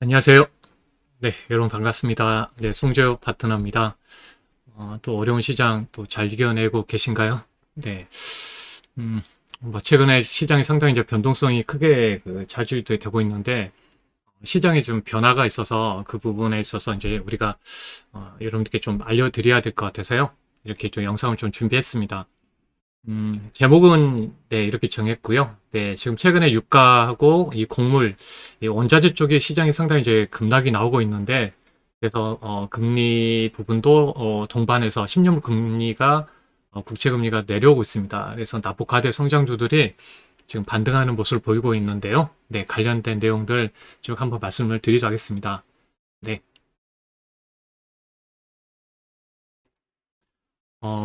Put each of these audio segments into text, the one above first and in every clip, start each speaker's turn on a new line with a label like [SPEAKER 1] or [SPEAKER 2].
[SPEAKER 1] 안녕하세요. 네, 여러분 반갑습니다. 네, 송재호 파트너입니다. 또 어려운 시장 또 잘 이겨내고 계신가요? 네, 음, 최근에 시장이 상당히 이제 변동성이 크게 좌지우지 되고 있는데, 시장에 좀 변화가 있어서 그 부분에 있어서 이제 우리가, 여러분들께 좀 알려드려야 될 것 같아서요. 이렇게 좀 영상을 좀 준비했습니다. 제목은 네, 이렇게 정했고요. 네, 지금 최근에 유가하고 이 곡물, 이 원자재 쪽에 시장이 상당히 이제 급락이 나오고 있는데, 그래서 금리 부분도 동반해서 10년물 금리가 국채 금리가 내려오고 있습니다. 그래서 납부과대 성장주들이 지금 반등하는 모습을 보이고 있는데요. 네, 관련된 내용들 쭉 한번 말씀을 드리도록 하겠습니다. 네.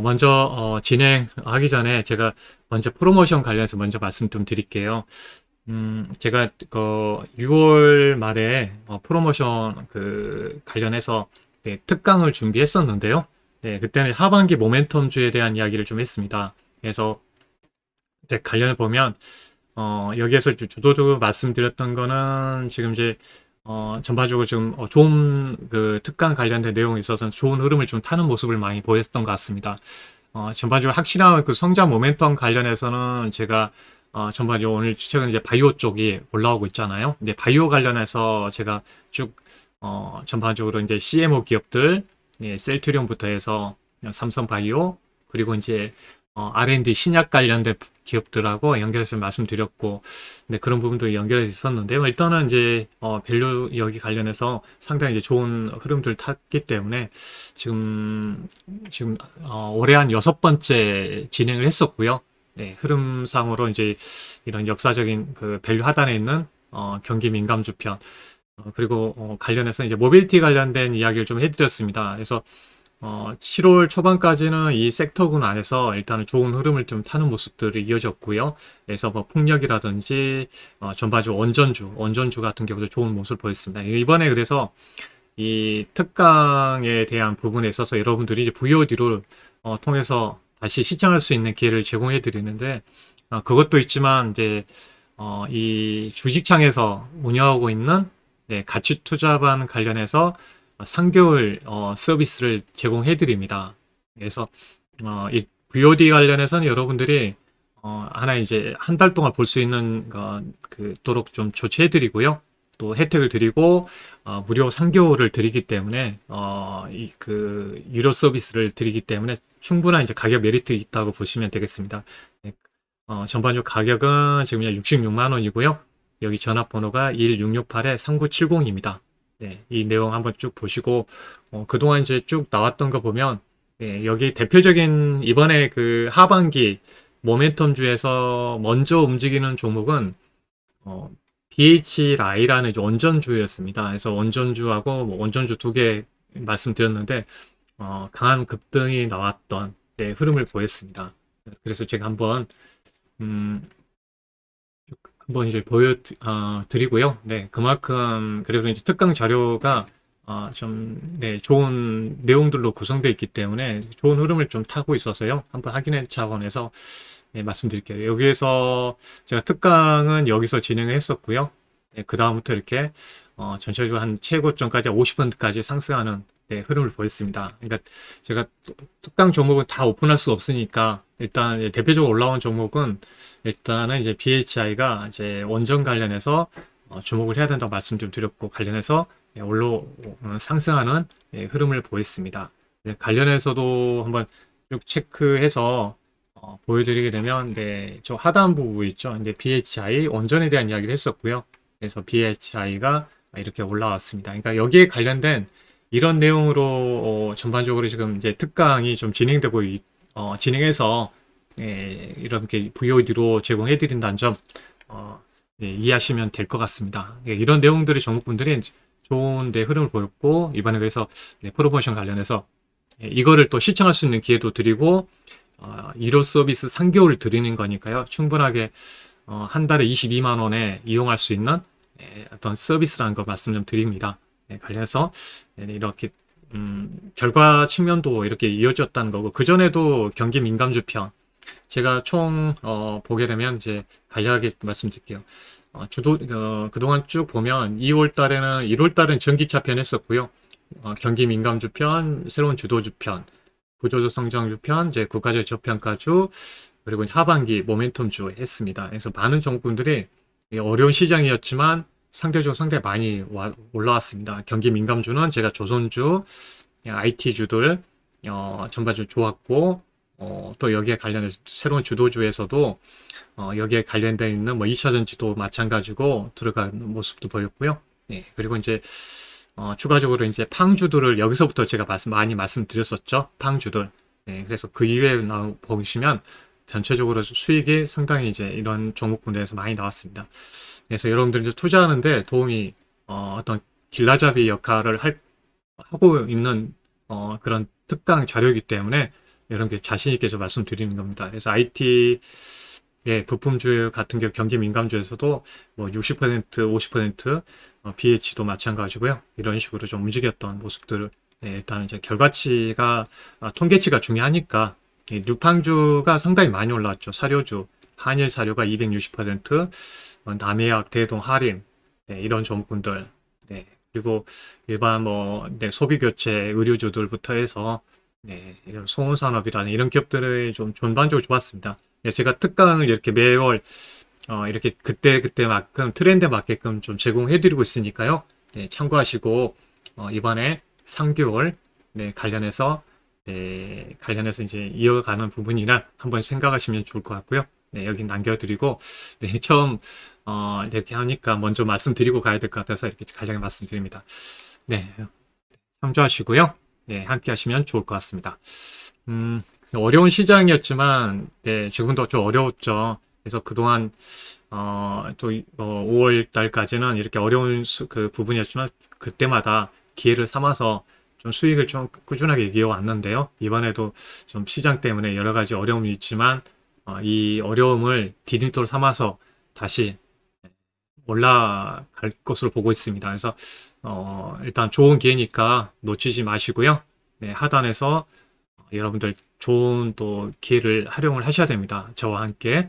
[SPEAKER 1] 먼저 진행하기 전에 제가 먼저 프로모션 관련해서 먼저 말씀 좀 드릴게요. 제가 6월 말에 프로모션 관련해서 네, 특강을 준비했었는데요. 네, 그때는 하반기 모멘텀주에 대한 이야기를 좀 했습니다. 그래서 이제 관련해 보면 여기에서 주도적으로 말씀드렸던 거는 지금 이제 전반적으로 지금 좋은 특강 관련된 내용에 있어서 좋은 흐름을 좀 타는 모습을 많이 보였던 것 같습니다. 전반적으로 확실한 성장 모멘텀 관련해서는 제가 전반적으로 오늘 최근 이제 바이오 쪽이 올라오고 있잖아요. 근데 바이오 관련해서 제가 쭉 전반적으로 이제 CMO 기업들, 예, 셀트리온부터 해서 삼성바이오 그리고 이제 R&D 신약 관련된 기업들하고 연결해서 말씀드렸고, 네, 그런 부분도 연결해서 있었는데요. 일단은 이제 밸류 여기 관련해서 상당히 이제 좋은 흐름들 탔기 때문에 지금 올해 한 6번째 진행을 했었고요. 네, 흐름상으로 이제 이런 역사적인 밸류 하단에 있는 경기 민감주 편 그리고 관련해서 이제 모빌티 관련된 이야기를 좀 해드렸습니다. 그래서 7월 초반까지는 이 섹터군 안에서 일단은 좋은 흐름을 좀 타는 모습들이 이어졌고요. 그래서 뭐 풍력이라든지 전반적으로 원전주 같은 경우도 좋은 모습을 보였습니다. 이번에 그래서 이 특강에 대한 부분에 있어서 여러분들이 이제 VOD를 통해서 다시 시청할 수 있는 기회를 제공해 드리는데, 그것도 있지만 이제 이 주식창에서 운영하고 있는 네, 가치 투자반 관련해서 3개월 서비스를 제공해 드립니다. 그래서 이 VOD 관련해서는 여러분들이 하나 이제 한 달 동안 볼 수 있는 그도록 좀 조치해 드리고요. 또 혜택을 드리고 무료 3개월을 드리기 때문에 유료 서비스를 드리기 때문에 충분한 이제 가격 메리트 있다고 보시면 되겠습니다. 네, 전반적 가격은 지금 66만 원이고요. 여기 전화번호가 1668-3970입니다. 네, 이 내용 한번 쭉 보시고 그동안 이제 쭉 나왔던 거 보면 네, 여기 대표적인 이번에 그 하반기 모멘텀주에서 먼저 움직이는 종목은 BHI라는 이제 원전주였습니다. 그래서 원전주하고 뭐 원전주 두 개 말씀드렸는데 강한 급등이 나왔던 네, 흐름을 보였습니다. 그래서 제가 한번 이제 보여드리고요. 네, 그만큼 그래도 이제 특강 자료가 네, 좋은 내용들로 구성되어 있기 때문에 좋은 흐름을 좀 타고 있어서요. 한번 확인해 차원에서 네, 말씀드릴게요. 여기에서 제가 특강은 여기서 진행을 했었고요. 네, 그 다음부터 이렇게 전체적으로 한 최고점까지 50%까지 상승하는 네, 흐름을 보였습니다. 그러니까 제가 특강 종목은 다 오픈할 수 없으니까 일단 대표적으로 올라온 종목은 일단은 이제 BHI가 이제 원전 관련해서 주목을 해야 된다고 말씀 좀 드렸고 관련해서 상승하는 예, 흐름을 보였습니다. 네, 관련해서도 한번 쭉 체크해서 보여드리게 되면 네, 저 하단부 있죠. 이제 BHI 원전에 대한 이야기를 했었고요. 그래서 BHI가 이렇게 올라왔습니다. 그러니까 여기에 관련된 이런 내용으로 전반적으로 지금 이제 특강이 좀 진행해서 예, 이렇게 VOD로 제공해 드린다는 점 예, 이해하시면 될 것 같습니다. 예, 이런 내용들이 종목분들이 좋은 흐름을 보였고 이번에 그래서 네, 프로모션 관련해서 예, 이거를 또 시청할 수 있는 기회도 드리고 1호 서비스 3개월을 드리는 거니까요. 충분하게 한 달에 22만 원에 이용할 수 있는 예, 어떤 서비스라는 거 말씀 좀 드립니다. 예, 관련해서 예, 이렇게 결과 측면도 이렇게 이어졌다는 거고 그전에도 경기 민감주 편 제가 총 보게 되면 이제 간략하게 말씀드릴게요. 그동안 쭉 보면 2월 달에는 1월 달은 전기차 편 했었고요. 경기 민감주 편, 새로운 주도주 편, 구조조 성장주 편, 이제 국가적 저평가주, 그리고 하반기 모멘텀주 했습니다. 그래서 많은 종목군들이 어려운 시장이었지만 상대적으로 상당히 많이 올라왔습니다. 경기 민감주는 제가 조선주, IT주들 전반적으로 좋았고, 또 여기에 관련해서 새로운 주도주에서도 여기에 관련되어 있는 뭐 2차전지도 마찬가지고 들어가는 모습도 보였고요. 네, 그리고 이제 추가적으로 이제 팡주들을 여기서부터 제가 많이 말씀드렸었죠. 팡주들. 네, 그래서 그 이외에 보시면 전체적으로 수익이 상당히 이제 이런 종목군에서 많이 나왔습니다. 그래서 여러분들 이제 투자하는데 도움이 어떤 길라잡이 역할을 하고 있는 그런 특강 자료이기 때문에 여러분께 자신 있게 좀 말씀드리는 겁니다. 그래서 IT 부품주 같은 경우 경기 민감주에서도 뭐 60%, 50% BH도 마찬가지고요. 이런 식으로 좀 움직였던 모습들을 일단 이제 결과치가 통계치가 중요하니까 뉴팡주가 상당히 많이 올라왔죠. 사료주 한일 사료가 260%, 남해약, 대동, 하림 이런 종목군들 그리고 일반 소비교체 의류주들부터 해서 이런 송원산업이라는 이런 기업들의 좀 전반적으로 좋았습니다. 제가 특강을 이렇게 매월 이렇게 그때만큼 트렌드에 맞게끔 좀 제공해드리고 있으니까요. 참고하시고 이번에 3개월 관련해서 이제 이어가는 부분이나 한번 생각하시면 좋을 것 같고요. 여기 남겨드리고 처음 이렇게 하니까 먼저 말씀드리고 가야 될 것 같아서 이렇게 간략히 말씀드립니다. 참조하시고요. 함께 하시면 좋을 것 같습니다. 어려운 시장이었지만 지금도 좀 어려웠죠. 그래서 그동안 또 5월 달까지는 이렇게 어려운 그 부분이었지만 그때마다 기회를 삼아서 좀 수익을 좀 꾸준하게 이어왔는데요. 이번에도 좀 시장 때문에 여러 가지 어려움이 있지만 이 어려움을 디딤돌 삼아서 다시 올라갈 것으로 보고 있습니다. 그래서 일단 좋은 기회니까 놓치지 마시고요. 하단에서 여러분들 좋은 또 기회를 활용을 하셔야 됩니다. 저와 함께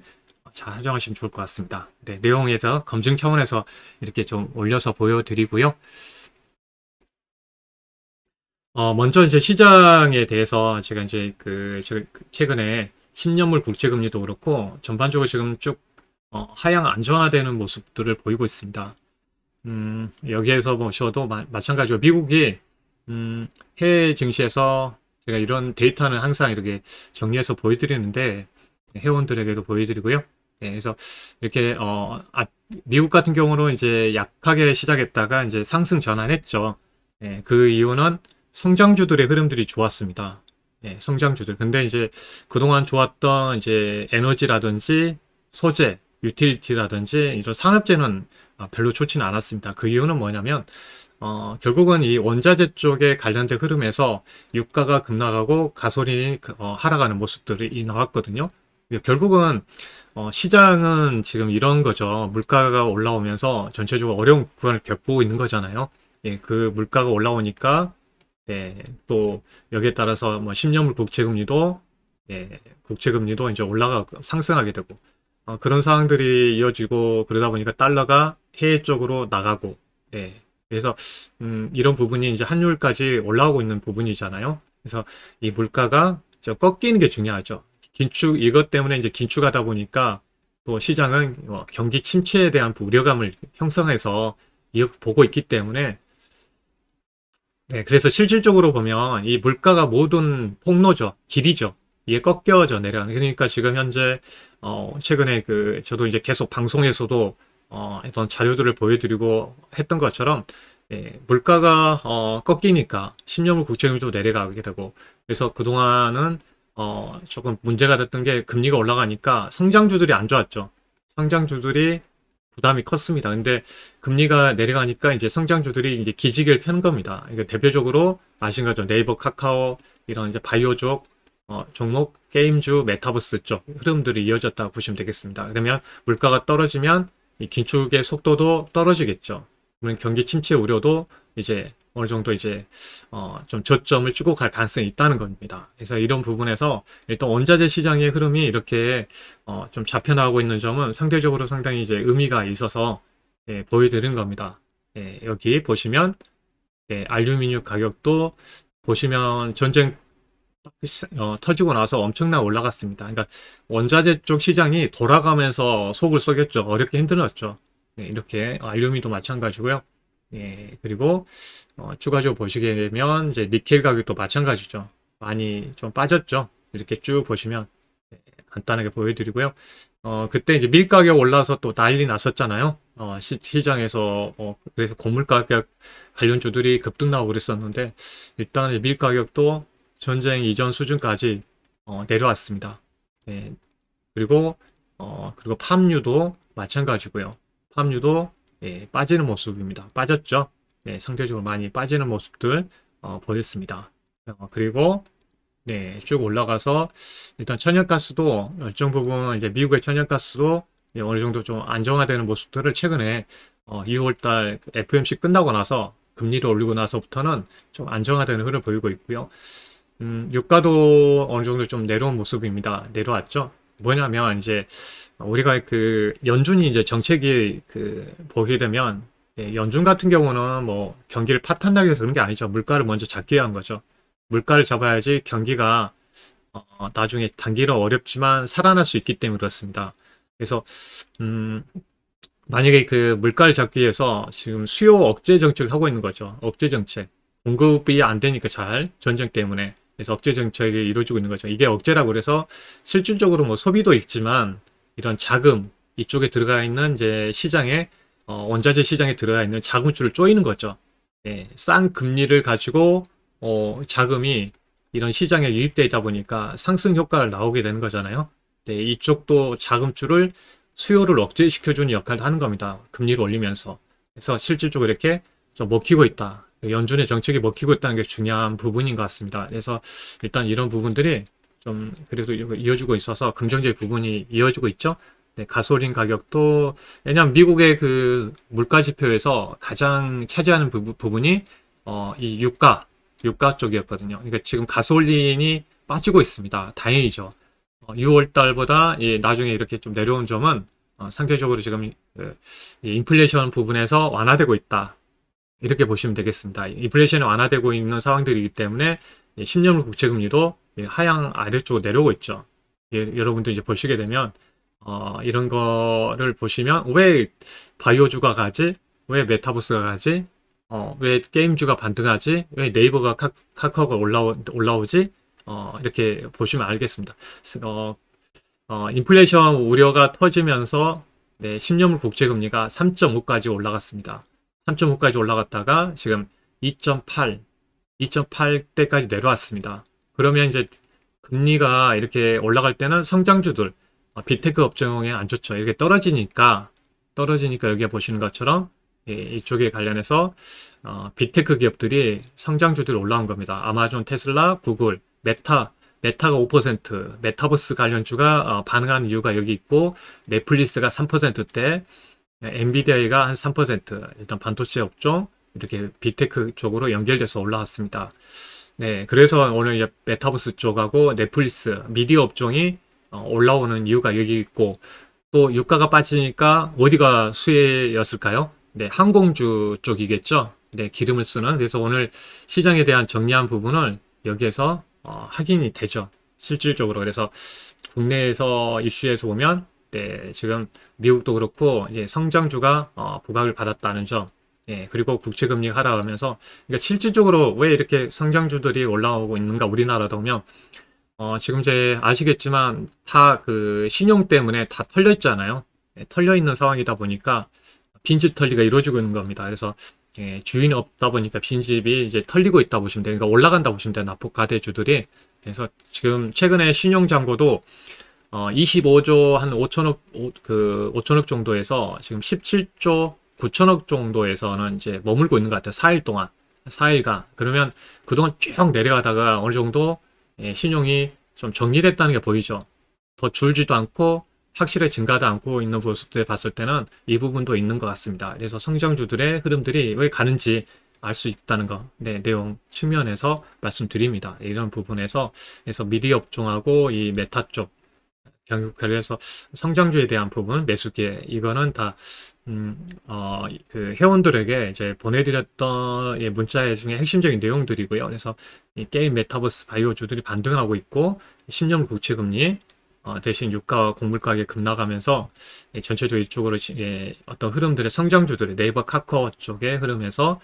[SPEAKER 1] 잘 활용하시면 좋을 것 같습니다. 내용에서 검증 차원에서 이렇게 좀 올려서 보여드리고요. 먼저 이제 시장에 대해서 제가 이제 제가 최근에 10년물 국채금리도 그렇고 전반적으로 지금 쭉 하향 안정화되는 모습들을 보이고 있습니다. 여기에서 보셔도 마찬가지로 미국이 해외 증시에서 제가 이런 데이터는 항상 이렇게 정리해서 보여드리는데 회원들에게도 보여드리고요. 그래서 이렇게 미국 같은 경우는 이제 약하게 시작했다가 이제 상승 전환했죠. 그 이유는 성장주들의 흐름들이 좋았습니다. 성장주들. 근데 이제 그동안 좋았던 이제 에너지라든지 소재, 유틸리티라든지 이런 산업재는 별로 좋지는 않았습니다. 그 이유는 뭐냐면 결국은 이 원자재 쪽에 관련된 흐름에서 유가가 급락하고 가솔린이 하락하는 모습들이 나왔거든요. 결국은 시장은 지금 이런 거죠. 물가가 올라오면서 전체적으로 어려운 구간을 겪고 있는 거잖아요. 그 물가가 올라오니까 또 여기에 따라서 뭐 10년물 국채금리도 이제 올라가고 상승하게 되고 그런 상황들이 이어지고 그러다 보니까 달러가 해외 쪽으로 나가고 그래서 이런 부분이 이제 환율까지 올라오고 있는 부분이잖아요. 그래서 이 물가가 꺾이는 게 중요하죠. 이것 때문에 이제 긴축하다 보니까 또 시장은 경기 침체에 대한 우려감을 형성해서 보고 있기 때문에 그래서 실질적으로 보면 이 물가가 모든 폭로죠. 길이죠. 이게 꺾여져 내려가는. 그러니까 지금 현재 최근에 저도 이제 계속 방송에서도 어떤 자료들을 보여드리고 했던 것처럼 물가가 꺾이니까 10년물 국채금리도 내려가게 되고 그래서 그동안은 조금 문제가 됐던 게 금리가 올라가니까 성장주들이 안 좋았죠. 성장주들이 부담이 컸습니다. 근데 금리가 내려가니까 이제 성장주들이 이제 기지개를 펴는 겁니다. 그러니까 대표적으로 아신 거죠. 네이버, 카카오 이런 이제 바이오족 종목, 게임주, 메타버스 쪽 흐름들이 이어졌다고 보시면 되겠습니다. 그러면 물가가 떨어지면 이 긴축의 속도도 떨어지겠죠. 그러면 경기 침체 우려도 이제 어느 정도 이제 좀 저점을 찍고 갈 가능성이 있다는 겁니다. 그래서 이런 부분에서 일단 원자재 시장의 흐름이 이렇게 좀 잡혀나가고 있는 점은 상대적으로 상당히 이제 의미가 있어서 예, 보여드리는 겁니다. 예, 여기 보시면 예, 알루미늄 가격도 보시면 전쟁 터지고 나서 엄청나게 올라갔습니다. 그러니까 원자재 쪽 시장이 돌아가면서 속을 썩였죠. 어렵게 힘들었죠. 네, 이렇게 알루미늄도 마찬가지고요. 예, 그리고 추가적으로 보시게 되면 이제 니켈 가격도 마찬가지죠. 많이 좀 빠졌죠. 이렇게 쭉 보시면 네, 간단하게 보여드리고요. 그때 이제 밀 가격 올라서 또 난리 났었잖아요. 시장에서 그래서 고물 가격 관련주들이 급등 나오고 그랬었는데 일단 밀 가격도 전쟁 이전 수준까지 내려왔습니다. 네, 그리고 팜유도 마찬가지고요. 팜유도 예, 빠지는 모습입니다. 빠졌죠. 네, 상대적으로 많이 빠지는 모습들 보였습니다. 그리고 네, 쭉 올라가서 일단 천연가스도 일정 부분 이제 미국의 천연가스도 예, 어느 정도 좀 안정화되는 모습들을 최근에 6월달 FOMC 끝나고 나서 금리를 올리고 나서부터는 좀 안정화되는 흐름을 보이고 있고요. 유가도 어느 정도 좀 내려온 모습입니다. 내려왔죠. 뭐냐면 이제 우리가 그 연준이 이제 정책이 보게 되면 예, 연준 같은 경우는 뭐 경기를 파탄나게 해서 그런 게 아니죠. 물가를 먼저 잡기 위한 거죠. 물가를 잡아야지 경기가 나중에 단기로 어렵지만 살아날 수 있기 때문에 그렇습니다. 그래서 만약에 그 물가를 잡기 위해서 지금 수요 억제 정책을 하고 있는 거죠. 억제 정책. 공급이 안 되니까 잘 전쟁 때문에. 그래서 억제 정책이 이루어지고 있는 거죠. 이게 억제라고 그래서 실질적으로 뭐 소비도 있지만 이런 자금 이쪽에 들어가 있는 이제 시장에 원자재 시장에 들어가 있는 자금줄을 조이는 거죠. 예, 싼 금리를 가지고 자금이 이런 시장에 유입되다 보니까 상승 효과를 나오게 되는 거잖아요. 네, 이쪽도 자금줄을 수요를 억제시켜주는 역할을 하는 겁니다. 금리를 올리면서. 그래서 실질적으로 이렇게 좀 먹히고 있다. 연준의 정책이 먹히고 있다는 게 중요한 부분인 것 같습니다. 그래서 일단 이런 부분들이 좀 그래도 이어지고 있어서 긍정적인 부분이 이어지고 있죠. 네, 가솔린 가격도 왜냐하면 미국의 그 물가 지표에서 가장 차지하는 부분이 이 유가 쪽이었거든요. 그러니까 지금 가솔린이 빠지고 있습니다. 다행이죠. 6월 달보다 나중에 이렇게 좀 내려온 점은 상대적으로 지금 인플레이션 부분에서 완화되고 있다. 이렇게 보시면 되겠습니다. 인플레이션이 완화되고 있는 상황들이기 때문에 10년물 국채금리도 하향 아래쪽으로 내려오고 있죠. 여러분들 이제 보시게 되면 이런 거를 보시면 왜 바이오주가 가지? 왜 메타버스가 가지? 왜 게임주가 반등하지? 왜 네이버가 카카오가 올라오지? 이렇게 보시면 알겠습니다. 인플레이션 우려가 터지면서 네, 10년물 국채금리가 3.5까지 올라갔습니다. 3.5까지 올라갔다가 지금 2.8대까지 내려왔습니다. 그러면 이제 금리가 이렇게 올라갈 때는 성장주들, 빅테크 업종에 안 좋죠. 이렇게 떨어지니까 여기 보시는 것처럼 이쪽에 관련해서 빅테크 기업들이 성장주들이 올라온 겁니다. 아마존, 테슬라, 구글, 메타가 5%, 메타버스 관련주가 반응하는 이유가 여기 있고 넷플릭스가 3%대, 엔비디아가 한 3%, 일단 반도체 업종 이렇게 빅테크 쪽으로 연결돼서 올라왔습니다. 네, 그래서 오늘 메타버스 쪽하고 넷플릭스, 미디어 업종이 올라오는 이유가 여기 있고 또 유가가 빠지니까 어디가 수혜였을까요? 네, 항공주 쪽이겠죠. 네, 기름을 쓰는. 그래서 오늘 시장에 대한 정리한 부분을 여기에서 확인이 되죠. 실질적으로. 그래서 국내에서 이슈에서 보면 네, 지금 미국도 그렇고 이제 성장주가 부각을 받았다는 점. 예, 그리고 국채금리가 하락하면서 그러니까 실질적으로 왜 이렇게 성장주들이 올라오고 있는가 우리나라도 보면 지금 이제 아시겠지만 다 그 신용 때문에 다 털려 있잖아요. 예, 털려 있는 상황이다 보니까 빈집 털리가 이루어지고 있는 겁니다. 그래서 예, 주인이 없다 보니까 빈집이 이제 털리고 있다 보시면 돼요. 그러니까 올라간다 보시면 돼요. 납부가대주들이. 그래서 지금 최근에 신용잔고도 25조 한 5천억 정도에서 지금 17조 9천억 정도에서는 이제 머물고 있는 것 같아요. 4일 동안. 4일간. 그러면 그동안 쭉 내려가다가 어느 정도 신용이 좀 정리됐다는 게 보이죠. 더 줄지도 않고 확실히 증가도 않고 있는 모습들 봤을 때는 이 부분도 있는 것 같습니다. 그래서 성장주들의 흐름들이 왜 가는지 알 수 있다는 거, 네, 내용 측면에서 말씀드립니다. 이런 부분에서 그래서 미디어 업종하고 이 메타 쪽 경유 관련해서 성장주에 대한 부분, 매수기에 이거는 다 그 회원들에게 이제 보내드렸던 이 문자 중에 핵심적인 내용들이고요. 그래서 이 게임 메타버스 바이오주들이 반등하고 있고 10년 국채금리 대신 유가와 곡물가격이 급락하면서 전체적으로 이쪽으로 어떤 흐름들의 성장주들이 네이버 카카오 쪽의 흐름에서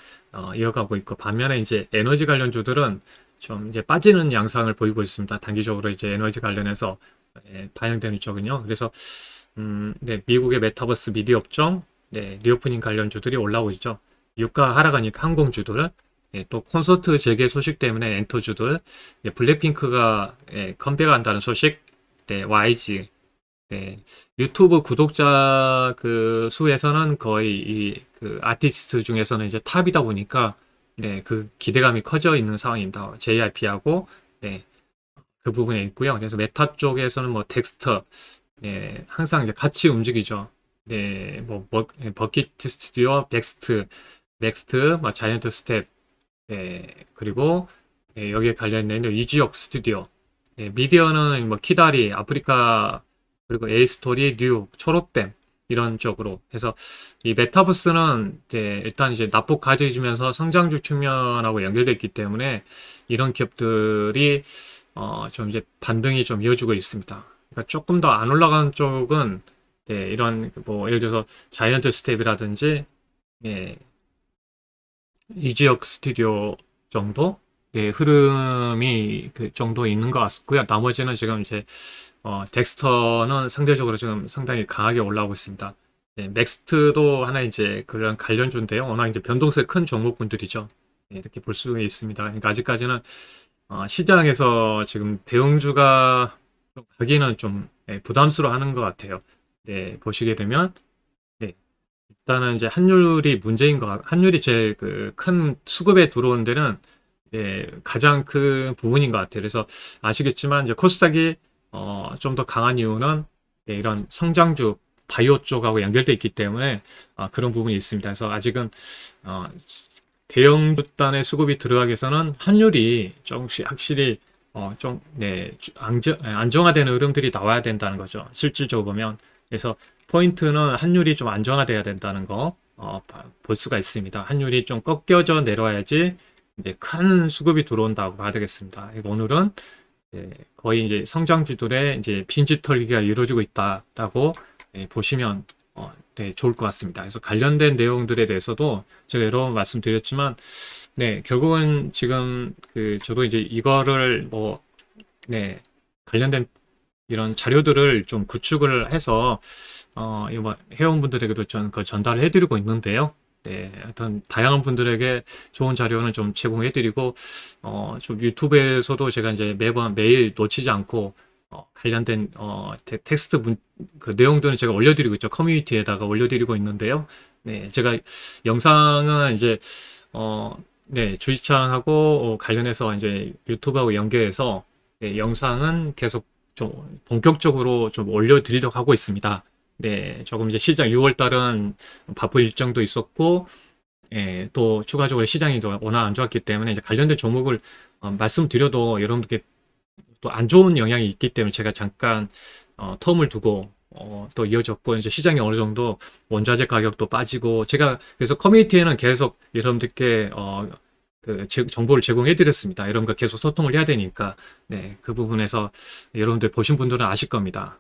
[SPEAKER 1] 이어가고 있고 반면에 이제 에너지 관련주들은 좀 이제 빠지는 양상을 보이고 있습니다. 단기적으로 이제 에너지 관련해서 반영되는 쪽은요. 그래서 네, 미국의 메타버스 미디어 업종, 네, 리오프닝 관련주들이 올라오고 있죠. 유가 하락하니까 항공주들, 네, 또 콘서트 재개 소식 때문에 엔터주들, 네, 블랙핑크가 컴백한다는 소식, 네, YG, 네, 유튜브 구독자 그 수에서는 거의 이 그 아티스트 중에서는 이제 탑이다 보니까 네, 그 기대감이 커져 있는 상황입니다. JYP하고 네, 그 부분에 있고요. 그래서 메타 쪽에서는 뭐 덱스터, 네, 항상 이제 같이 움직이죠. 네, 뭐 버킷 스튜디오, 넥스트, 뭐 자이언트 스텝, 네, 그리고 네, 여기에 관련된 이지옥 스튜디오, 네, 미디어는 뭐 키다리, 아프리카, 그리고 에이스토리, 뉴, 초록뱀 이런 쪽으로 해서 이 메타버스는 네, 일단 이제 납폭 가져주면서 성장주 측면하고 연결되어 있기 때문에 이런 기업들이 좀 이제 반등이 좀 이어지고 있습니다. 그러니까 조금 더 안 올라가는 쪽은 네, 이런 뭐 예를 들어서 자이언트 스텝이라든지 네, 이지역 스튜디오 정도 네, 흐름이 그 정도 있는 것 같고요. 나머지는 지금 이제 덱스터는 상대적으로 지금 상당히 강하게 올라오고 있습니다. 네, 넥스트도 하나 이제 그런 관련주인데요. 워낙 이제 변동성이 큰 종목군들이죠. 네, 이렇게 볼 수 있습니다. 그러니까 아직까지는 시장에서 지금 대형주가 가기는 좀 부담스러워하는 것 같아요. 네, 보시게 되면 네, 일단은 이제 환율이 문제인 것 환율이 제일 그 큰 수급에 들어온 데는 가장 큰 부분인 것 같아요. 그래서 아시겠지만 이제 코스닥이 좀 더 강한 이유는 이런 성장주 바이오 쪽하고 연결돼 있기 때문에 그런 부분이 있습니다. 그래서 아직은 대형 집단의 수급이 들어가기 위해서는 환율이 조금씩 확실히 좀 안정화되는 흐름들이 나와야 된다는 거죠. 실질적으로 보면 그래서 포인트는 환율이 좀 안정화돼야 된다는 거 볼 수가 있습니다. 환율이 좀 꺾여져 내려와야지 이제 큰 수급이 들어온다고 봐야 되겠습니다. 오늘은 거의 이제 성장주들의 이제 빈집 털기가 이루어지고 있다라고 보시면 네, 좋을 것 같습니다. 그래서 관련된 내용들에 대해서도 제가 여러 번 말씀드렸지만, 네, 결국은 지금 저도 이제 이거를 네, 관련된 이런 자료들을 좀 구축을 해서 이거 회원분들에게도 전달을 해드리고 있는데요. 네, 하여튼 다양한 분들에게 좋은 자료는 좀 제공해드리고 좀 유튜브에서도 제가 이제 매일 놓치지 않고 관련된 텍스트 그 내용들은 제가 올려드리고 있죠. 커뮤니티에다가 올려드리고 있는데요. 네, 제가 영상은 이제 네, 주식창하고 관련해서 이제 유튜브하고 연계해서 네, 영상은 계속 좀 본격적으로 좀 올려드리려고 하고 있습니다. 네, 조금 이제 시장 6월 달은 바쁜 일정도 있었고, 또 추가적으로 시장이 워낙 안 좋았기 때문에 이제 관련된 종목을 말씀드려도 여러분들께 또 안 좋은 영향이 있기 때문에 제가 잠깐 텀을 두고 또 이어졌고 이제 시장이 어느 정도 원자재 가격도 빠지고 제가 그래서 커뮤니티에는 계속 여러분들께 정보를 제공해 드렸습니다. 여러분과 계속 소통을 해야 되니까 네, 그 부분에서 여러분들 보신 분들은 아실 겁니다.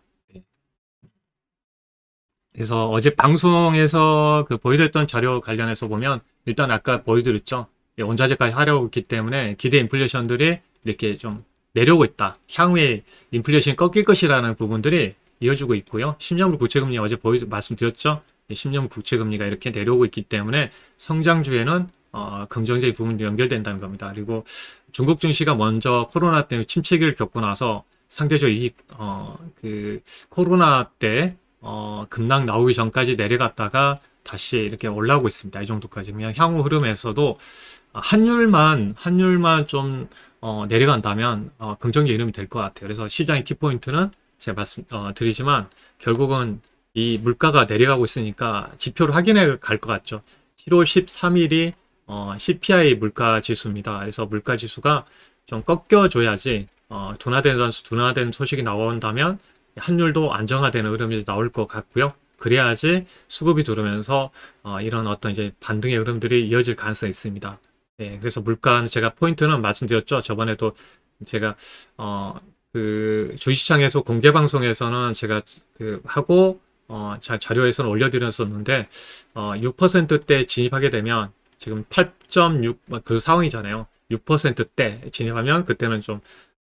[SPEAKER 1] 그래서 어제 방송에서 보여드렸던 자료 관련해서 보면 일단 아까 보여드렸죠. 원자재까지 하려고 했기 때문에 기대 인플레이션들이 이렇게 좀 내려오고 있다. 향후에 인플레이션이 꺾일 것이라는 부분들이 이어지고 있고요. 10년물 국채금리 어제 말씀드렸죠. 10년 국채금리가 이렇게 내려오고 있기 때문에 성장주에는 긍정적인 부분이 연결된다는 겁니다. 그리고 중국 증시가 먼저 코로나 때문에 침체기를 겪고 나서 상대적으로 코로나 때 급락 나오기 전까지 내려갔다가 다시 이렇게 올라오고 있습니다. 이 정도까지. 그냥 향후 흐름에서도 환율만 좀 내려간다면 긍정적 이름이 될 것 같아요. 그래서 시장의 키포인트는 제가 말씀드리지만 결국은 이 물가가 내려가고 있으니까 지표를 확인해 갈 것 같죠. 7월 13일이 CPI 물가 지수입니다. 그래서 물가 지수가 좀 꺾여줘야지 둔화된 소식이 나온다면 환율도 안정화되는 흐름이 나올 것 같고요. 그래야지 수급이 들어오면서 이런 어떤 이제 반등의 흐름들이 이어질 가능성이 있습니다. 네, 그래서 물가는 제가 포인트는 말씀드렸죠. 저번에도 제가 그 주식시장에서 공개 방송에서는 제가 하고 자료에서는 올려드렸었는데 6%대 진입하게 되면 지금 8.6 그 상황이잖아요. 6%대 진입하면 그때는 좀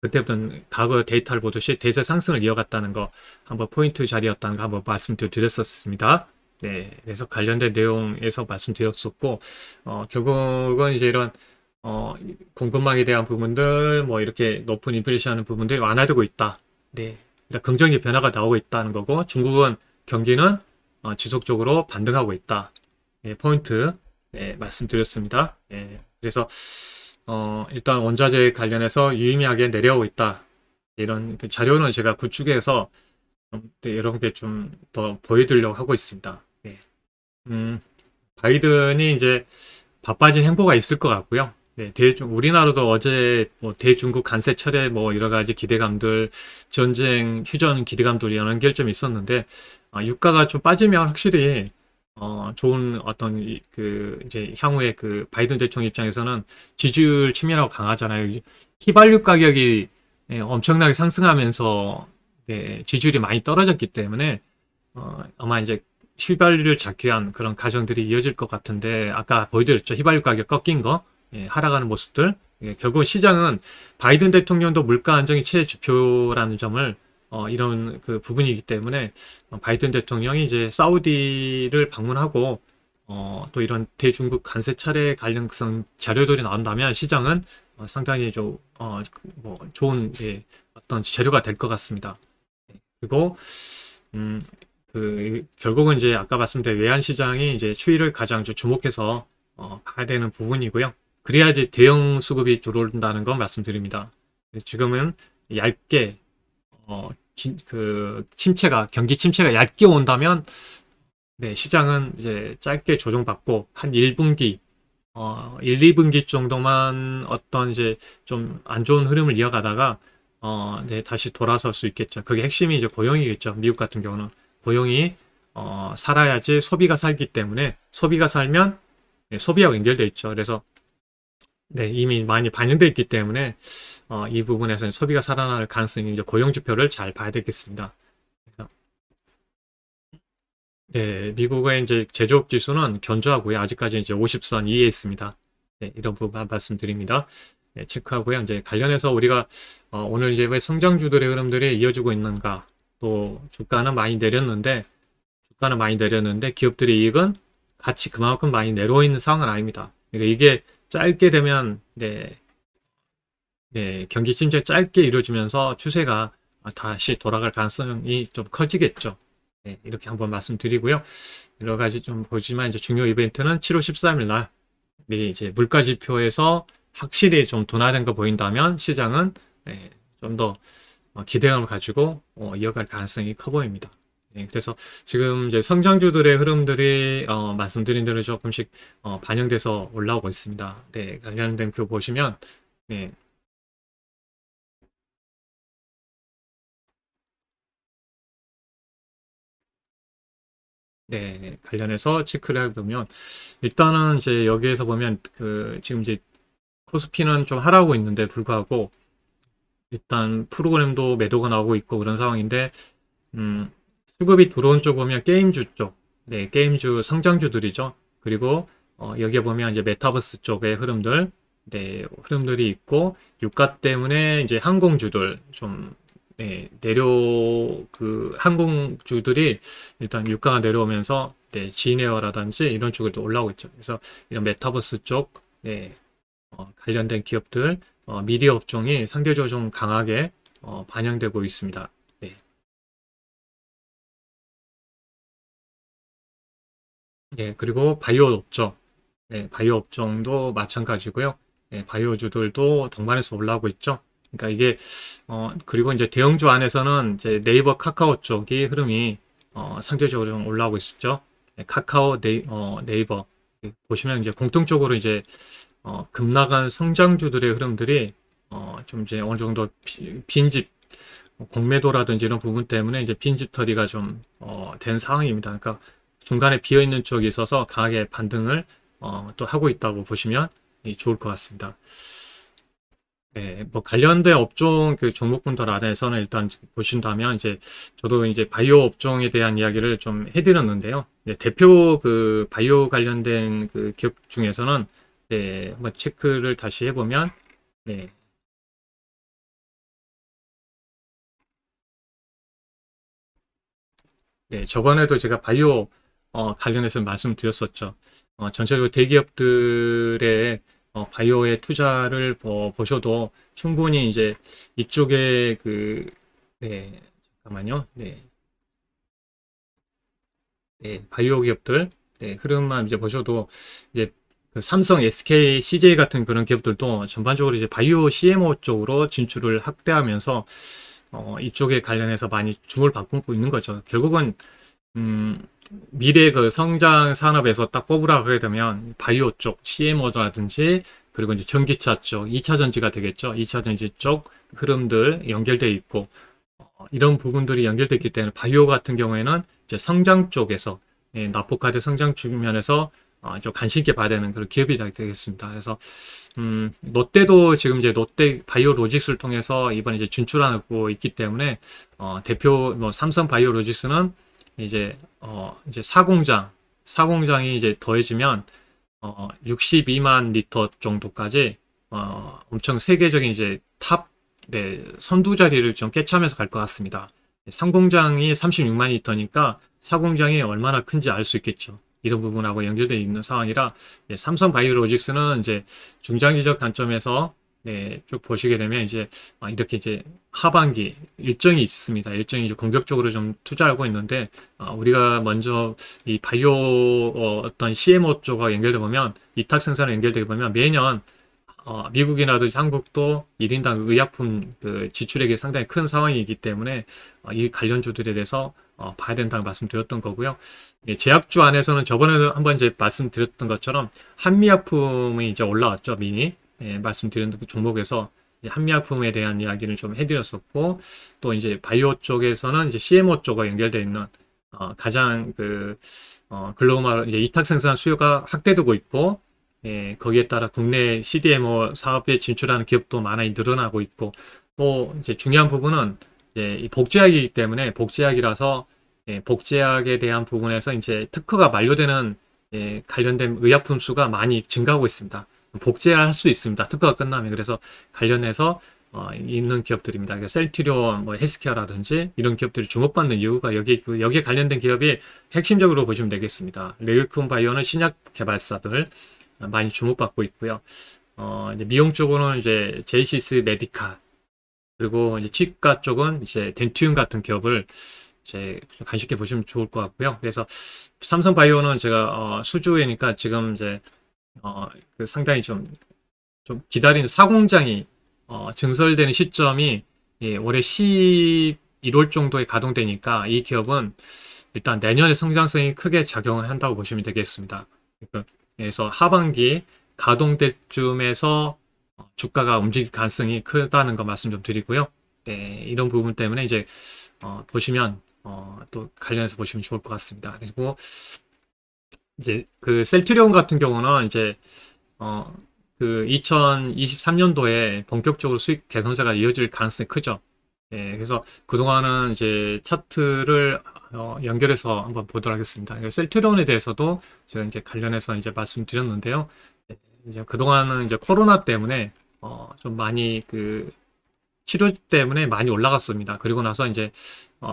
[SPEAKER 1] 그때부터는 과거 데이터를 보듯이 대세 상승을 이어갔다는 거 한번 포인트 자리였다는 거 한번 말씀드렸었습니다. 네, 그래서 관련된 내용에서 말씀드렸었고 결국은 이제 이런 공급망에 대한 부분들 뭐 이렇게 높은 인플레이션 하는 부분들이 완화되고 있다. 네, 일단 긍정적 변화가 나오고 있다는 거고 중국은 경기는 지속적으로 반등하고 있다. 네, 포인트 네, 말씀드렸습니다. 네, 그래서 일단 원자재 관련해서 유의미하게 내려오고 있다. 이런 자료는 제가 구축해서 이런 게 좀 더 보여드리려고 하고 있습니다. 네. 바이든이 이제 바빠진 행보가 있을 것 같고요. 네, 우리나라도 어제 뭐 대중국 관세 철회 뭐 여러 가지 기대감들, 전쟁 휴전 기대감들이 연결점이 있었는데 유가가 좀 빠지면 확실히 좋은 어떤 이제 향후에 그 바이든 대통령 입장에서는 지지율 측면하고 강하잖아요. 휘발유 가격이 엄청나게 상승하면서 네, 지지율이 많이 떨어졌기 때문에 아마 이제 휘발유를 잡기 위한 그런 가정들이 이어질 것 같은데 아까 보여드렸죠. 휘발유 가격 꺾인 거 하락하는 모습들 결국 시장은 바이든 대통령도 물가 안정이 최지표라는 점을 이런 그 부분이기 때문에 바이든 대통령이 이제 사우디를 방문하고 또 이런 대중국 관세 차례 관련성 자료들이 나온다면 시장은 상당히 좀 뭐 좋은 어떤 재료가 될 것 같습니다. 그리고 결국은 이제 아까 말씀드린 외환 시장이 이제 추이를 가장 주목해서 봐야 되는 부분이고요. 그래야지 대형 수급이 들어온다는 건 말씀드립니다. 지금은 얇게 경기 침체가 얇게 온다면 네, 시장은 이제 짧게 조정받고 한 1분기 1, 2분기 정도만 어떤 이제 좀 안 좋은 흐름을 이어가다가 네, 다시 돌아설 수 있겠죠. 그게 핵심이 이제 고용이겠죠. 미국 같은 경우는 고용이 살아야지 소비가 살기 때문에 소비가 살면 네, 소비하고 연결돼 있죠. 그래서 네, 이미 많이 반영돼 있기 때문에 이 부분에서는 소비가 살아날 가능성이 이제 고용 지표를 잘 봐야 되겠습니다. 그래서 네, 미국의 이제 제조업 지수는 견조하고요. 아직까지 이제 50선 이에 있습니다. 네, 이런 부분 말씀드립니다. 네, 체크하고요. 이제 관련해서 우리가 오늘 이제 왜 성장주들의 흐름들이 이어지고 있는가? 또 주가는 많이 내렸는데 기업들의 이익은 같이 그만큼 많이 내려와 있는 상황은 아닙니다. 그러니까 이게 짧게 되면 네, 경기 침체 짧게 이루어지면서 추세가 다시 돌아갈 가능성이 좀 커지겠죠. 네, 이렇게 한번 말씀드리고요. 여러 가지 좀 보지만 이제 중요 이벤트는 7월 13일 날 이제 물가 지표에서 확실히 좀 둔화된 거 보인다면 시장은 좀 더 기대감을 가지고 이어갈 가능성이 커 보입니다. 네, 그래서 지금 이제 성장주들의 흐름들이 말씀드린 대로 조금씩 반영돼서 올라오고 있습니다. 네, 관련된 표 보시면 네. 네, 관련해서 체크를 해보면 일단은 이제 여기에서 보면 지금 이제 코스피는 좀 하락하고 있는데 불구하고 일단 프로그램도 매도가 나오고 있고 그런 상황인데 수급이 들어온 쪽 보면 게임주 쪽, 네, 게임주 성장주들이죠. 그리고 여기에 보면 이제 메타버스 쪽의 흐름들, 네, 흐름들이 있고 유가 때문에 이제 항공주들 좀 네, 항공주들이 일단 유가가 내려오면서 네, 진에어라든지 이런 쪽으로 또 올라오고 있죠. 그래서 이런 메타버스 쪽 네, 관련된 기업들, 미디어 업종이 상대적으로 좀 강하게 반영되고 있습니다. 네. 네, 그리고 바이오 업종, 네, 바이오 업종도 마찬가지고요. 네, 바이오주들도 동반해서 올라오고 있죠. 그러니까 이게 그리고 이제 대형주 안에서는 이제 네이버 카카오 쪽이 흐름이 상대적으로 좀 올라오고 있었죠. 네, 카카오 네이버 보시면 이제 공통적으로 이제 급락한 성장주들의 흐름들이 좀 이제 어느 정도 빈집 공매도라든지 이런 부분 때문에 이제 빈집 처리가 좀 된 상황입니다. 그러니까 중간에 비어 있는 쪽이 있어서 강하게 반등을 또 하고 있다고 보시면 좋을 것 같습니다. 네, 뭐 관련된 업종 그 종목군들 안에서는 일단 보신다면 이제 저도 이제 바이오 업종에 대한 이야기를 좀 해드렸는데요. 네, 대표 그 바이오 관련된 그 기업 중에서는 네, 한번 체크를 다시 해보면 네, 네, 저번에도 제가 바이오 관련해서 말씀드렸었죠. 전체적으로 대기업들의 바이오에 투자를 보셔도 충분히 이제 이쪽에 그, 네, 잠깐만요. 네, 네, 바이오 기업들, 네, 흐름만 이제 보셔도 이제 그 삼성, SK, CJ 같은 그런 기업들도 전반적으로 이제 바이오 CMO 쪽으로 진출을 확대하면서 이쪽에 관련해서 많이 주목을 받고 있는 거죠. 결국은 음, 미래 그 성장 산업에서 딱 꼽으라 하게 되면 바이오 쪽, CMO라든지 그리고 이제 전기차 쪽, 2차 전지가 되겠죠. 2차 전지 쪽 흐름들 연결돼 있고 이런 부분들이 연결돼 있기 때문에 바이오 같은 경우에는 이제 성장 쪽에서 나포카드 성장 측면에서 좀 관심 있게 봐야 되는 그런 기업이 되겠습니다. 그래서 롯데도 지금 이제 롯데 바이오로직스를 통해서 이번에 이제 진출하고 있기 때문에 대표 뭐 삼성 바이오로직스는 이제 사공장이 이제 더해지면 62만 리터 정도까지 엄청 세계적인 이제 탑 네, 선두 자리를 좀 꿰차면서 갈 것 같습니다. 상공장이 36만 리터니까 사공장이 얼마나 큰지 알 수 있겠죠. 이런 부분하고 연결되어 있는 상황이라 삼성 바이오로직스는 이제 중장기적 관점에서 네, 쭉 보시게 되면 이제 이렇게 이제 하반기 일정이 있습니다. 일정이 이제 공격적으로 좀 투자하고 있는데 우리가 먼저 이 바이오 어떤 CMO 쪽과 연결돼 보면 이탁 생산에 연결되게 보면 매년 미국이나든지 한국도 1인당 의약품 그 지출액이 상당히 큰 상황이기 때문에 이 관련주들에 대해서 봐야 된다고 말씀드렸던 거고요. 예, 제약주 안에서는 저번에도 한번 이제 말씀드렸던 것처럼 한미약품이 이제 올라왔죠. 미니 말씀드린 그 종목에서 한미약품에 대한 이야기를 좀 해드렸었고 또 이제 바이오 쪽에서는 이제 CMO 쪽과 연결되어 있는 가장 그 글로벌 이제 이탁 생산 수요가 확대되고 있고 예, 거기에 따라 국내 CDMO 사업에 진출하는 기업도 많이 늘어나고 있고 또 이제 중요한 부분은 이 복제약이기 때문에 복제약이라서 복제약에 대한 부분에서 이제 특허가 만료되는 관련된 의약품 수가 많이 증가하고 있습니다. 복제할 수 있습니다. 특허가 끝나면. 그래서 관련해서 있는 기업들입니다. 그러니까 셀트리온, 뭐 헬스케어라든지 이런 기업들이 주목받는 이유가 여기에 관련된 기업이 핵심적으로 보시면 되겠습니다. 레게콘 바이오는 신약 개발사들 많이 주목받고 있고요. 이제 미용 쪽으로는 이제 제이시스 메디칼 그리고 이제 치과 쪽은 이제 덴티움 같은 기업을 이제 관심 있게 보시면 좋을 것 같고요. 그래서 삼성 바이오는 제가 수주회니까 지금 이제 그 상당히 좀 기다리는 사공장이 증설되는 시점이 올해 11월 정도에 가동되니까 이 기업은 일단 내년에 성장성이 크게 작용을 한다고 보시면 되겠습니다. 그래서 하반기 가동될 쯤에서 주가가 움직일 가능성이 크다는 거 말씀 좀 드리고요. 네, 이런 부분 때문에 이제 보시면 또 관련해서 보시면 좋을 것 같습니다. 그리고 이제 그 셀트리온 같은 경우는 이제 그 2023년도에 본격적으로 수익 개선세가 이어질 가능성이 크죠. 예, 그래서 그동안은 이제 차트를 연결해서 한번 보도록 하겠습니다. 셀트리온에 대해서도 제가 이제 관련해서 이제 말씀드렸는데요. 이제 그동안은 이제 코로나 때문에 좀 많이 그 치료 때문에 많이 올라갔습니다. 그리고 나서 이제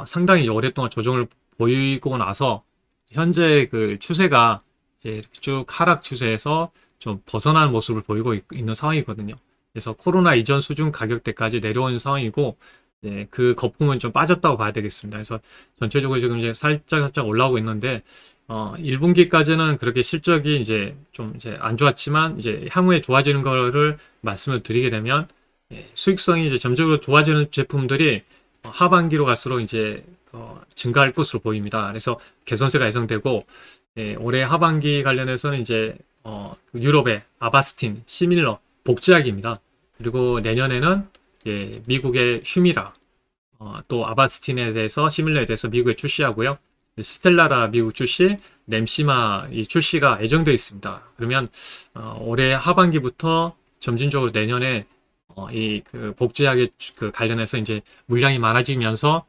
[SPEAKER 1] 상당히 오랫동안 조정을 보이고 나서 현재 그 추세가 이제 이렇게 쭉 하락 추세에서 좀 벗어나는 모습을 보이고 있는 상황이거든요. 그래서 코로나 이전 수준 가격대까지 내려온 상황이고 네, 그 거품은 좀 빠졌다고 봐야 되겠습니다. 그래서 전체적으로 지금 이제 살짝 올라오고 있는데 1분기까지는 그렇게 실적이 이제 좀 이제 안 좋았지만 이제 향후에 좋아지는 거를 말씀을 드리게 되면 수익성이 이제 점적으로 좋아지는 제품들이 하반기로 갈수록 이제 증가할 것으로 보입니다. 그래서 개선세가 예상되고 올해 하반기 관련해서는 이제 유럽의 아바스틴, 시밀러, 복제약입니다. 그리고 내년에는 미국의 휴미라, 또 아바스틴에 대해서 시밀러에 대해서 미국에 출시하고요. 스텔라라 미국 출시, 램시마 이 출시가 예정되어 있습니다. 그러면 올해 하반기부터 점진적으로 내년에 그 복제약에 그 관련해서 이제 물량이 많아지면서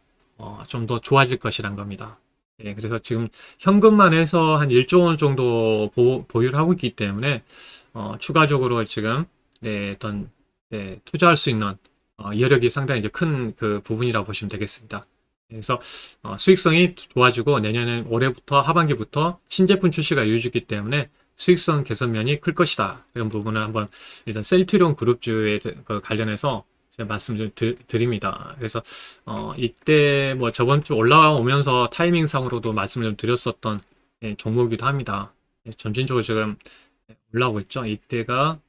[SPEAKER 1] 좀 더 좋아질 것이란 겁니다. 그래서 지금 현금만 해서 한 1조 원 정도 보유를 하고 있기 때문에 추가적으로 지금 투자할 수 있는 여력이 상당히 이제 큰 그 부분이라고 보시면 되겠습니다. 그래서 수익성이 좋아지고 내년엔 올해부터 하반기부터 신제품 출시가 이루어지기 때문에 수익성 개선면이 클 것이다. 이런 부분을 한번 일단 셀트리온 그룹주에 관련해서 제가 말씀 좀 드립니다. 그래서 이때 뭐 저번 주 올라오면서 타이밍상으로도 말씀을 좀 드렸었던 종목이기도 합니다. 점진적으로 지금 올라오고 있죠. 이때가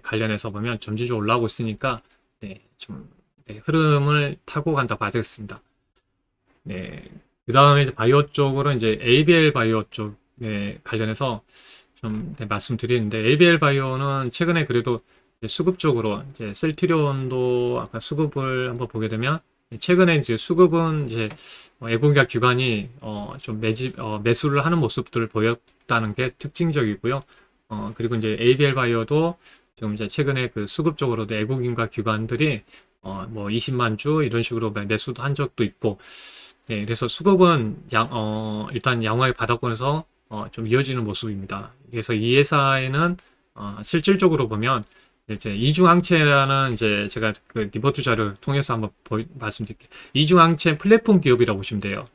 [SPEAKER 1] 관련해서 보면 점진적으로 올라오고 있으니까 좀 흐름을 타고 간다 봐야 되겠습니다. 그 다음에 이제 바이오 쪽으로 이제 ABL 바이오 쪽에 관련해서 좀 말씀드리는데, ABL 바이오는 최근에 그래도 수급 쪽으로 이제 셀트리온도 아까 수급을 한번 보게 되면 최근에 이제 수급은 이제 외국인과 기관이 좀 매수를 하는 모습들을 보였다는 게 특징적이고요. 그리고 이제 ABL 바이오도 지금 이제 최근에 그 수급 쪽으로도 외국인과 기관들이 뭐 20만 주 이런 식으로 매수도 한 적도 있고, 그래서 수급은 일단 양호하게 바닥권에서 좀 이어지는 모습입니다. 그래서 이 회사에는 실질적으로 보면 이제 이중항체라는 이제 제가 그 리포트 자료를 통해서 한번 말씀드릴게요. 이중항체 플랫폼 기업이라고 보시면 돼요.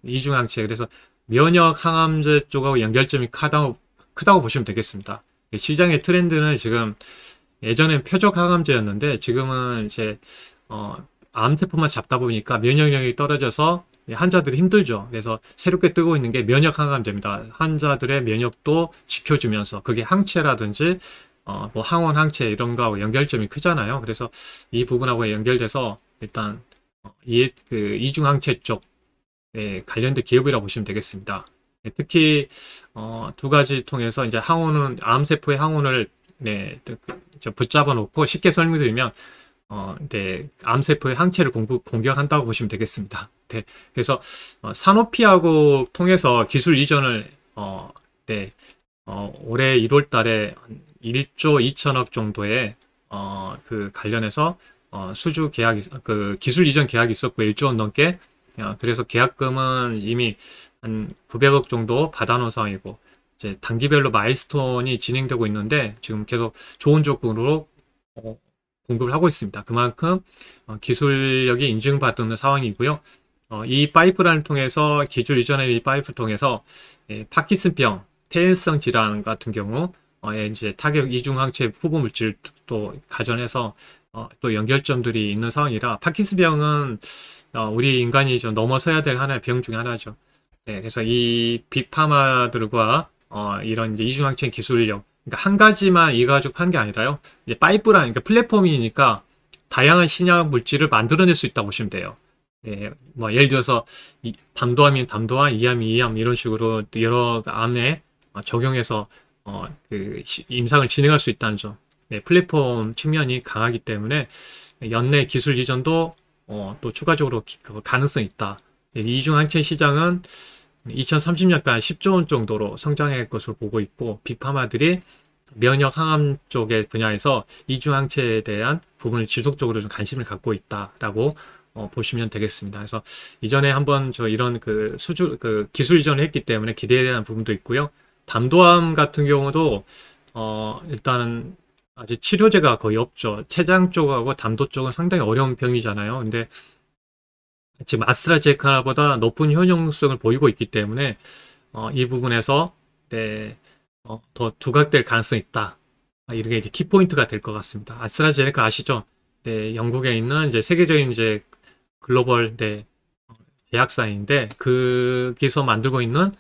[SPEAKER 1] 이중항체, 그래서 면역 항암제 쪽하고 연결점이 크다고 보시면 되겠습니다. 시장의 트렌드는 지금 예전엔 표적 항암제였는데 지금은 이제 암세포만 잡다 보니까 면역력이 떨어져서 환자들이 힘들죠. 그래서 새롭게 뜨고 있는 게 면역 항암제입니다. 환자들의 면역도 지켜주면서 그게 항체라든지 뭐 항원 항체 이런 거하고 연결점이 크잖아요. 그래서 이 부분하고 연결돼서 일단 그 이중항체 쪽에 관련된 기업이라고 보시면 되겠습니다. 특히 두 가지 통해서 이제 항원은 암세포의 항원을 붙잡아 놓고 쉽게 설명드리면 암세포의 항체를 공격한다고 보시면 되겠습니다. 그래서 사노피하고 통해서 기술 이전을 올해 1월 달에 1조 2천억 정도의 그 관련해서 수주 계약이 그 기술 이전 계약이 있었고 1조 원 넘게, 그래서 계약금은 이미 한 900억 정도 받아놓은 상황이고 이제 단기별로 마일스톤이 진행되고 있는데 지금 계속 좋은 조건으로 공급을 하고 있습니다. 그만큼 기술력이 인증받는 상황이고요. 이 파이프라인을 통해서 기술 이전의 이 파이프를 통해서 파킨슨병, 퇴행성 질환 같은 경우 이제 타격 이중항체 후보 물질 또 가전해서 또 연결점들이 있는 상황이라 파킨슨병은 우리 인간이 좀 넘어서야 될 하나의 병 중에 하나죠. 그래서 이 빅파마들과 이런 이제 이중항체 기술력, 그러니까 한 가지만 이가지고 한 게 아니라요. 이제 파이프라인, 그러니까 플랫폼이니까 다양한 신약 물질을 만들어낼 수 있다고 보시면 돼요. 뭐 예를 들어서 담도암이면 담도암, 이암이면 이암 이런 식으로 여러 암에 적용해서 그 임상을 진행할 수 있다는 점. 플랫폼 측면이 강하기 때문에 연내 기술 이전도 또 추가적으로 가능성이 있다. 이중항체 시장은 2030년까지 10조 원 정도로 성장할 것으로 보고 있고, 빅파마들이 면역 항암 쪽의 분야에서 이중항체에 대한 부분을 지속적으로 좀 관심을 갖고 있다라고 보시면 되겠습니다. 그래서 이전에 한번 이런 그 기술 이전을 했기 때문에 기대에 대한 부분도 있고요. 담도암 같은 경우도 일단은 아직 치료제가 거의 없죠. 췌장 쪽하고 담도 쪽은 상당히 어려운 병이잖아요. 근데 지금 아스트라제네카보다 높은 효용성을 보이고 있기 때문에 이 부분에서 더 두각될 가능성이 있다. 이게 이제 키포인트가 될 것 같습니다. 아스트라제네카 아시죠? 영국에 있는 이제 세계적인 이제 글로벌 제약사인데 거기서 만들고 있는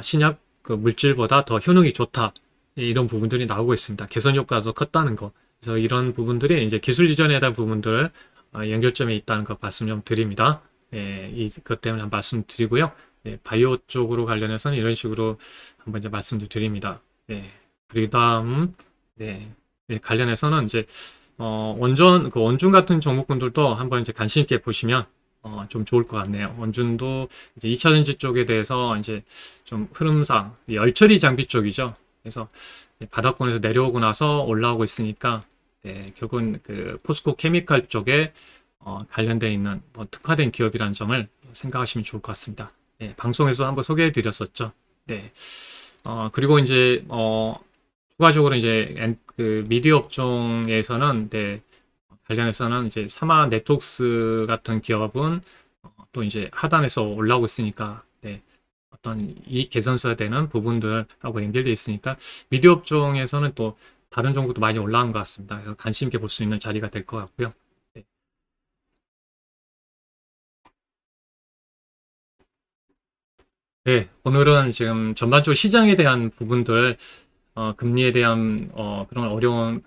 [SPEAKER 1] 신약 그 물질보다 더 효능이 좋다. 이런 부분들이 나오고 있습니다. 개선 효과도 컸다는 거. 그래서 이런 부분들이 이제 기술 이전에 대한 부분들을 연결점에 있다는 거 말씀 좀 드립니다. 이것 때문에 한 말씀 드리고요. 네, 바이오 쪽으로 관련해서는 이런 식으로 한번 이제 말씀도 드립니다. 네, 그리고 다음, 네, 네, 관련해서는 이제, 원준 같은 종목군들도 한번 이제 관심 있게 보시면, 좀 좋을 것 같네요. 원준도 이제 2차전지 쪽에 대해서 이제 좀 흐름상, 열처리 장비 쪽이죠. 그래서 바닥권에서 내려오고 나서 올라오고 있으니까, 네, 결국은 그 포스코 케미칼 쪽에 관련되어 있는 뭐 특화된 기업이라는 점을 생각하시면 좋을 것 같습니다. 네, 방송에서 한번 소개해 드렸었죠. 네. 그리고 이제, 추가적으로 이제, 그 미디어 업종에서는, 네, 관련해서는 이제 사마 네트웍스 같은 기업은 또 이제 하단에서 올라오고 있으니까, 네, 어떤 이익 개선서야 되는 부분들하고 연결되어 있으니까, 미디어 업종에서는 또 다른 종목도 많이 올라온 것 같습니다. 그래서 관심 있게 볼 수 있는 자리가 될 것 같고요. 네. 네, 오늘은 지금 전반적으로 시장에 대한 부분들, 금리에 대한 그런 어려운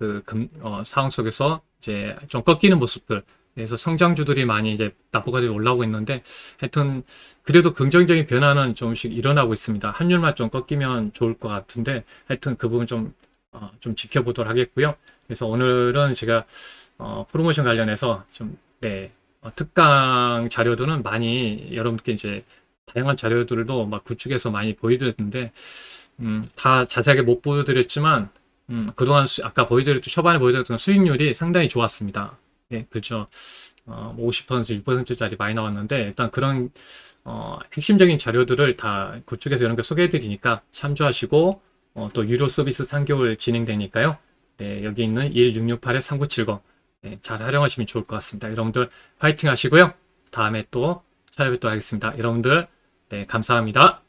[SPEAKER 1] 상황 속에서 이제 좀 꺾이는 모습들, 그래서 성장주들이 많이 이제 나보가들이 올라오고 있는데, 하여튼 그래도 긍정적인 변화는 조금씩 일어나고 있습니다. 환율만 좀 꺾이면 좋을 것 같은데, 하여튼 그 부분 좀 지켜보도록 하겠고요. 그래서 오늘은 제가 프로모션 관련해서 좀, 네, 특강 자료들은 많이 여러분께 이제 다양한 자료들도 막 구축해서 많이 보여드렸는데, 다 자세하게 못 보여드렸지만, 그동안 아까 초반에 보여드렸던 수익률이 상당히 좋았습니다. 네, 그렇죠. 50%, 6%짜리 많이 나왔는데, 일단 그런, 핵심적인 자료들을 다 구축해서 이런 거 소개해드리니까 참조하시고, 또 유료 서비스 3개월 진행되니까요. 네, 여기 있는 1668-3970. 네, 잘 활용하시면 좋을 것 같습니다. 여러분들 파이팅 하시고요. 다음에 또 찾아뵙도록 하겠습니다. 여러분들, 네, 감사합니다.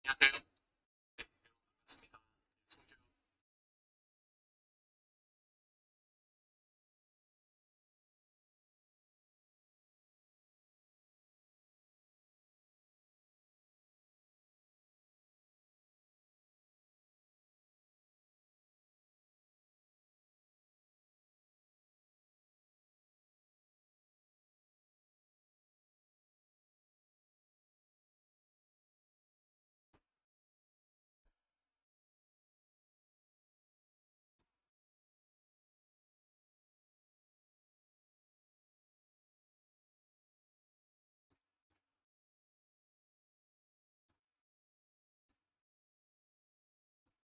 [SPEAKER 1] 안녕하세요.